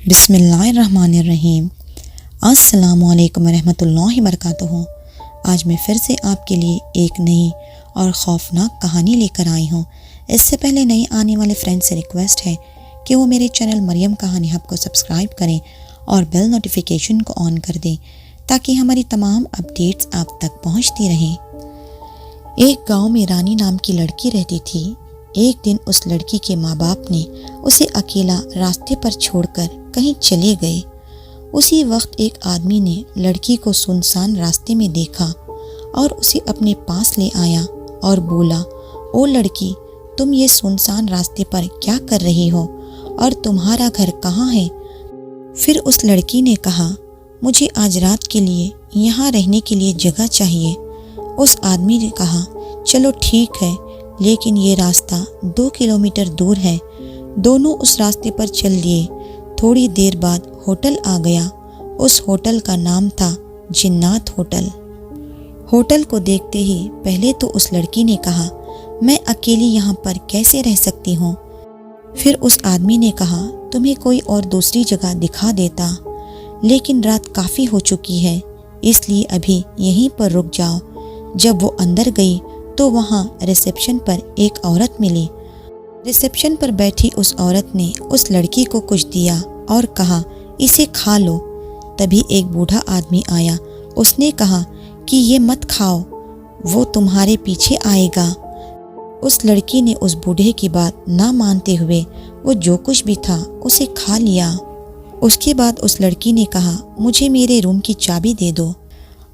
बिस्मिल्लाहिर्रहमानिर्रहीम। अस्सलामुअलैकुम रहमतुल्लाहि वबरकातुहू। आज मैं फिर से आपके लिए एक नई और ख़ौफनाक कहानी लेकर आई हूँ। इससे पहले नए आने वाले फ्रेंड से रिक्वेस्ट है कि वो मेरे चैनल मरियम कहानी हब को सब्सक्राइब करें और बेल नोटिफिकेशन को ऑन कर दें ताकि हमारी तमाम अपडेट्स आप तक पहुँचती रहें। एक गाँव में रानी नाम की लड़की रहती थी। एक दिन उस लड़की के माँ बाप ने उसे अकेला रास्ते पर छोड़कर कहीं चले गए। उसी वक्त एक आदमी ने लड़की को सुनसान रास्ते में देखा और उसे अपने पास ले आया और बोला, ओ लड़की, तुम ये सुनसान रास्ते पर क्या कर रही हो और तुम्हारा घर कहाँ है? फिर उस लड़की ने कहा, मुझे आज रात के लिए यहाँ रहने के लिए जगह चाहिए। उस आदमी ने कहा, चलो ठीक है, लेकिन ये रास्ता 2 किलोमीटर दूर है। दोनों उस रास्ते पर चल दिए। थोड़ी देर बाद होटल आ गया। उस होटल का नाम था जिन्नात होटल। होटल को देखते ही पहले तो उस लड़की ने कहा, मैं अकेली यहाँ पर कैसे रह सकती हूँ? फिर उस आदमी ने कहा, तुम्हें कोई और दूसरी जगह दिखा देता, लेकिन रात काफ़ी हो चुकी है, इसलिए अभी यहीं पर रुक जाओ। जब वो अंदर गई तो वहाँ रिसेप्शन पर एक औरत मिली। रिसेप्शन पर बैठी उस औरत ने उस लड़की को कुछ दिया और कहा, इसे खा लो। तभी एक बूढ़ा आदमी आया। उसने कहा कि ये मत खाओ, वो तुम्हारे पीछे आएगा। उस लड़की ने उस बूढ़े की बात ना मानते हुए वो जो कुछ भी था उसे खा लिया। उसके बाद उस लड़की ने कहा, मुझे मेरे रूम की चाबी दे दो।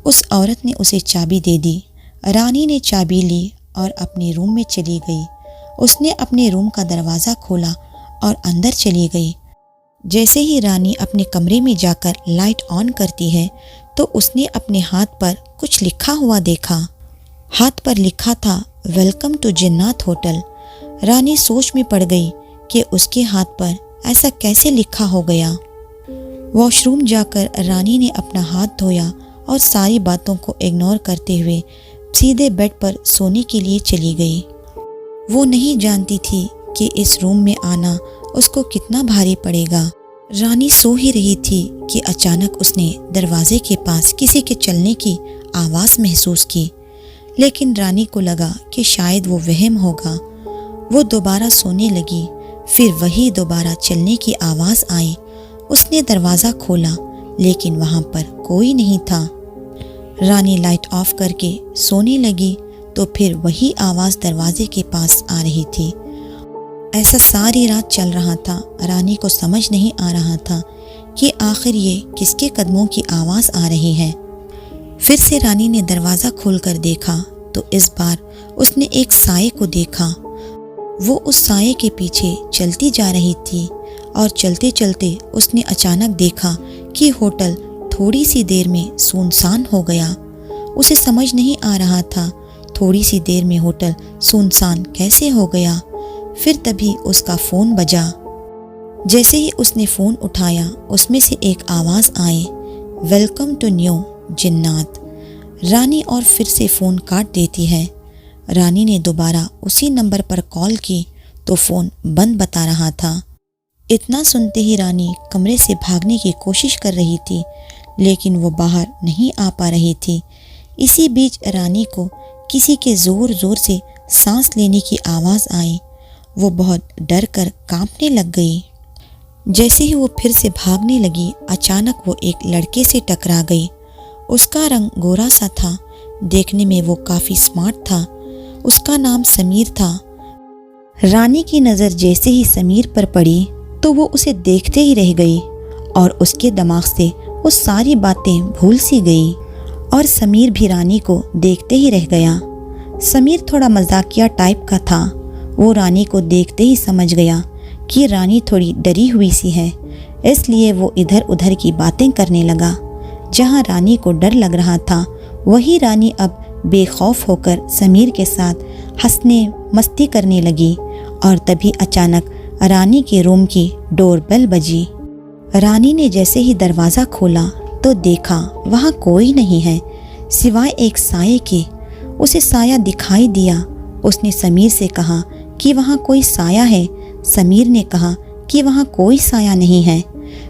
उस औरत ने उसे चाबी दे दी। रानी ने चाबी ली और अपने रूम में चली गई। उसने अपने रूम का दरवाज़ा खोला और अंदर चली गई। जैसे ही रानी अपने कमरे में जाकर लाइट ऑन करती है तो उसने अपने हाथ पर कुछ लिखा हुआ देखा। हाथ पर लिखा था, वेलकम टू जिन्नात होटल। रानी सोच में पड़ गई कि उसके हाथ पर ऐसा कैसे लिखा हो गया। वॉशरूम जाकर रानी ने अपना हाथ धोया और सारी बातों को इग्नोर करते हुए सीधे बेड पर सोने के लिए चली गई। वो नहीं जानती थी कि इस रूम में आना उसको कितना भारी पड़ेगा। रानी सो ही रही थी कि अचानक उसने दरवाजे के पास किसी के चलने की आवाज़ महसूस की, लेकिन रानी को लगा कि शायद वो वहम होगा। वो दोबारा सोने लगी। फिर वही दोबारा चलने की आवाज़ आई। उसने दरवाज़ा खोला, लेकिन वहाँ पर कोई नहीं था। रानी लाइट ऑफ करके सोने लगी तो फिर वही आवाज़ दरवाजे के पास आ रही थी। ऐसा सारी रात चल रहा था। रानी को समझ नहीं आ रहा था कि आखिर ये किसके कदमों की आवाज़ आ रही है। फिर से रानी ने दरवाज़ा खोलकर देखा तो इस बार उसने एक साये को देखा। वो उस साये के पीछे चलती जा रही थी और चलते चलते उसने अचानक देखा कि होटल थोड़ी सी देर में सुनसान हो गया। उसे समझ नहीं आ रहा था थोड़ी सी देर में होटल सुनसान कैसे हो गया। फिर तभी उसका फ़ोन बजा। जैसे ही उसने फ़ोन उठाया उसमें से एक आवाज़ आई, वेलकम टू न्यू जिन्नात। रानी और फिर से फ़ोन काट देती है। रानी ने दोबारा उसी नंबर पर कॉल की तो फ़ोन बंद बता रहा था। इतना सुनते ही रानी कमरे से भागने की कोशिश कर रही थी, लेकिन वो बाहर नहीं आ पा रही थी। इसी बीच रानी को किसी के ज़ोर ज़ोर से सांस लेने की आवाज़ आई। वो बहुत डर कर कांपने लग गई। जैसे ही वो फिर से भागने लगी, अचानक वो एक लड़के से टकरा गई। उसका रंग गोरा सा था। देखने में वो काफ़ी स्मार्ट था। उसका नाम समीर था। रानी की नज़र जैसे ही समीर पर पड़ी तो वो उसे देखते ही रह गई और उसके दिमाग से वो सारी बातें भूल सी गई और समीर भी रानी को देखते ही रह गया। समीर थोड़ा मजाकिया टाइप का था। वो रानी को देखते ही समझ गया कि रानी थोड़ी डरी हुई सी है, इसलिए वो इधर उधर की बातें करने लगा। जहाँ रानी को डर लग रहा था वही रानी अब बेखौफ होकर समीर के साथ हंसने मस्ती करने लगी। और तभी अचानक रानी के रूम की डोरबेल बजी। रानी ने जैसे ही दरवाज़ा खोला तो देखा वहाँ कोई नहीं है सिवाय एक साये के। उसे साया दिखाई दिया। उसने समीर से कहा कि वहाँ कोई साया है। समीर ने कहा कि वहाँ कोई साया नहीं है।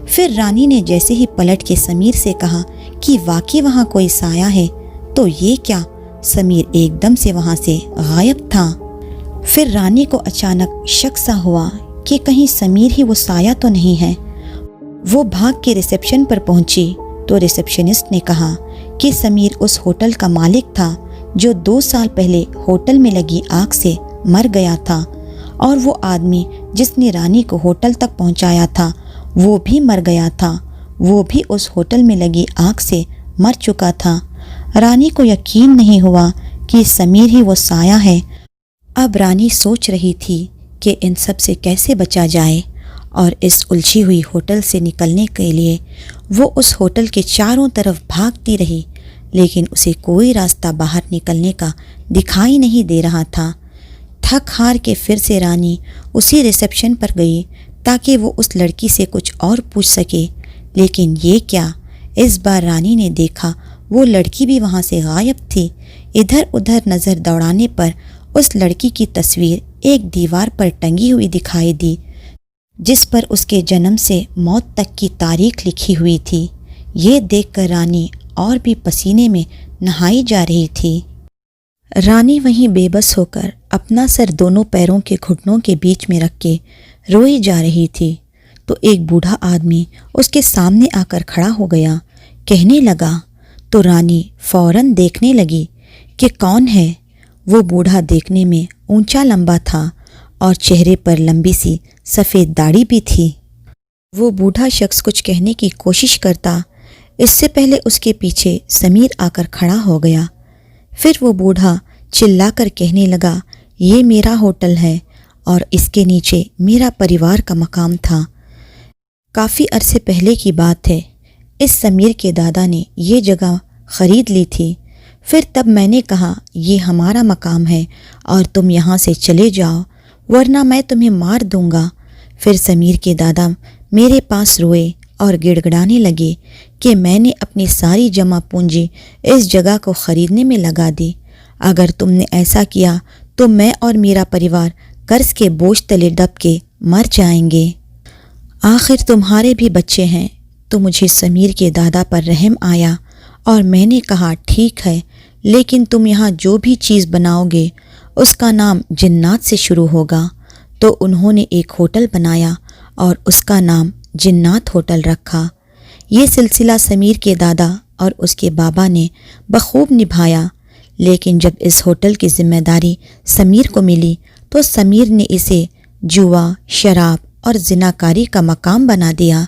फिर रानी ने जैसे ही पलट के समीर से कहा कि वाकई वहाँ कोई साया है, तो ये क्या? समीर एकदम से वहाँ से गायब था। फिर रानी को अचानक शक सा हुआ कि कहीं समीर ही वो साया तो नहीं है। वो भाग के रिसेप्शन पर पहुंची तो रिसेप्शनिस्ट ने कहा कि समीर उस होटल का मालिक था जो 2 साल पहले होटल में लगी आग से मर गया था, और वो आदमी जिसने रानी को होटल तक पहुंचाया था वो भी मर गया था। वो भी उस होटल में लगी आग से मर चुका था। रानी को यकीन नहीं हुआ कि समीर ही वो साया है। अब रानी सोच रही थी कि इन सब से कैसे बचा जाए, और इस उलझी हुई होटल से निकलने के लिए वो उस होटल के चारों तरफ भागती रही, लेकिन उसे कोई रास्ता बाहर निकलने का दिखाई नहीं दे रहा था। थक हार के फिर से रानी उसी रिसेप्शन पर गई ताकि वो उस लड़की से कुछ और पूछ सके, लेकिन ये क्या, इस बार रानी ने देखा वो लड़की भी वहाँ से गायब थी। इधर उधर नज़र दौड़ाने पर उस लड़की की तस्वीर एक दीवार पर टंगी हुई दिखाई दी, जिस पर उसके जन्म से मौत तक की तारीख लिखी हुई थी। ये देखकर रानी और भी पसीने में नहाई जा रही थी। रानी वहीं बेबस होकर अपना सर दोनों पैरों के घुटनों के बीच में रख के रोई जा रही थी, तो एक बूढ़ा आदमी उसके सामने आकर खड़ा हो गया, कहने लगा। तो रानी फौरन देखने लगी कि कौन है। वो बूढ़ा देखने में ऊंचा लंबा था और चेहरे पर लंबी सी सफ़ेद दाढ़ी भी थी। वो बूढ़ा शख्स कुछ कहने की कोशिश करता, इससे पहले उसके पीछे समीर आकर खड़ा हो गया। फिर वो बूढ़ा चिल्लाकर कहने लगा, ये मेरा होटल है और इसके नीचे मेरा परिवार का मकाम था। काफ़ी अरसे पहले की बात है, इस समीर के दादा ने ये जगह ख़रीद ली थी। फिर तब मैंने कहा, ये हमारा मकाम है और तुम यहाँ से चले जाओ, वरना मैं तुम्हें मार दूंगा। फिर समीर के दादा मेरे पास रोए और गिड़गिड़ाने लगे कि मैंने अपनी सारी जमा पूंजी इस जगह को ख़रीदने में लगा दी। अगर तुमने ऐसा किया तो मैं और मेरा परिवार कर्ज के बोझ तले दब के मर जाएंगे। आखिर तुम्हारे भी बच्चे हैं। तो मुझे समीर के दादा पर रहम आया और मैंने कहा, ठीक है, लेकिन तुम यहाँ जो भी चीज़ बनाओगे उसका नाम जिन्नात से शुरू होगा। तो उन्होंने एक होटल बनाया और उसका नाम जिन्नात होटल रखा। ये सिलसिला समीर के दादा और उसके बाबा ने बखूब निभाया, लेकिन जब इस होटल की जिम्मेदारी समीर को मिली तो समीर ने इसे जुआ, शराब और जिनाकारी का मकाम बना दिया,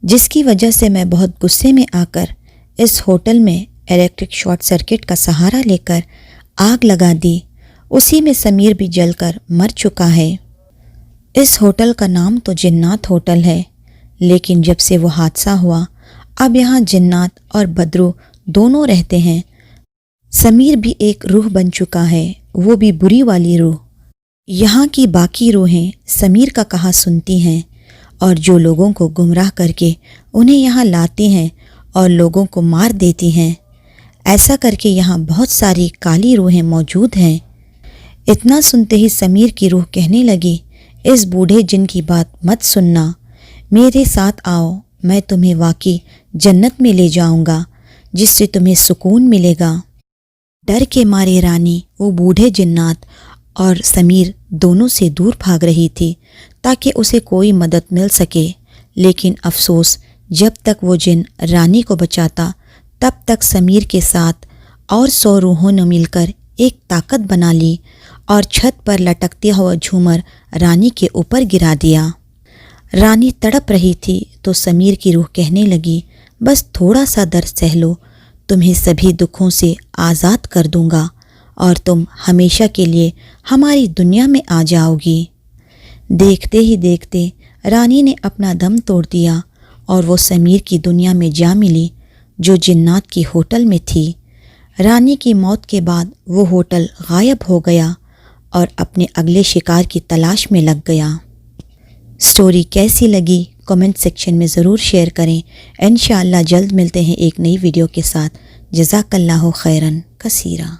जिसकी वजह से मैं बहुत गुस्से में आकर इस होटल में इलेक्ट्रिक शॉर्ट सर्किट का सहारा लेकर आग लगा दी। उसी में समीर भी जलकर मर चुका है। इस होटल का नाम तो जिन्नात होटल है, लेकिन जब से वो हादसा हुआ अब यहाँ जिन्नात और बदरू दोनों रहते हैं। समीर भी एक रूह बन चुका है, वो भी बुरी वाली रूह। यहाँ की बाकी रूहें समीर का कहा सुनती हैं और जो लोगों को गुमराह करके उन्हें यहाँ लाती हैं और लोगों को मार देती हैं। ऐसा करके यहाँ बहुत सारी काली रूहें मौजूद हैं। इतना सुनते ही समीर की रूह कहने लगी, इस बूढ़े जिन की बात मत सुनना, मेरे साथ आओ, मैं तुम्हें वाकई जन्नत में ले जाऊंगा, जिससे तुम्हें सुकून मिलेगा। डर के मारे रानी वो बूढ़े जिन्नात और समीर दोनों से दूर भाग रही थी ताकि उसे कोई मदद मिल सके। लेकिन अफसोस, जब तक वो जिन रानी को बचाता तब तक समीर के साथ और 100 रूहों ने मिलकर एक ताकत बना ली और छत पर लटकते हुआ झूमर रानी के ऊपर गिरा दिया। रानी तड़प रही थी तो समीर की रूह कहने लगी, बस थोड़ा सा दर्द सह लो, तुम्हें सभी दुखों से आज़ाद कर दूंगा और तुम हमेशा के लिए हमारी दुनिया में आ जाओगी। देखते ही देखते रानी ने अपना दम तोड़ दिया और वो समीर की दुनिया में जा मिली जो जिन्नात की होटल में थी। रानी की मौत के बाद वो होटल गायब हो गया और अपने अगले शिकार की तलाश में लग गया। स्टोरी कैसी लगी कमेंट सेक्शन में ज़रूर शेयर करें। इंशाअल्लाह जल्द मिलते हैं एक नई वीडियो के साथ। जज़ाकल्लाहु खैरन कसीरा।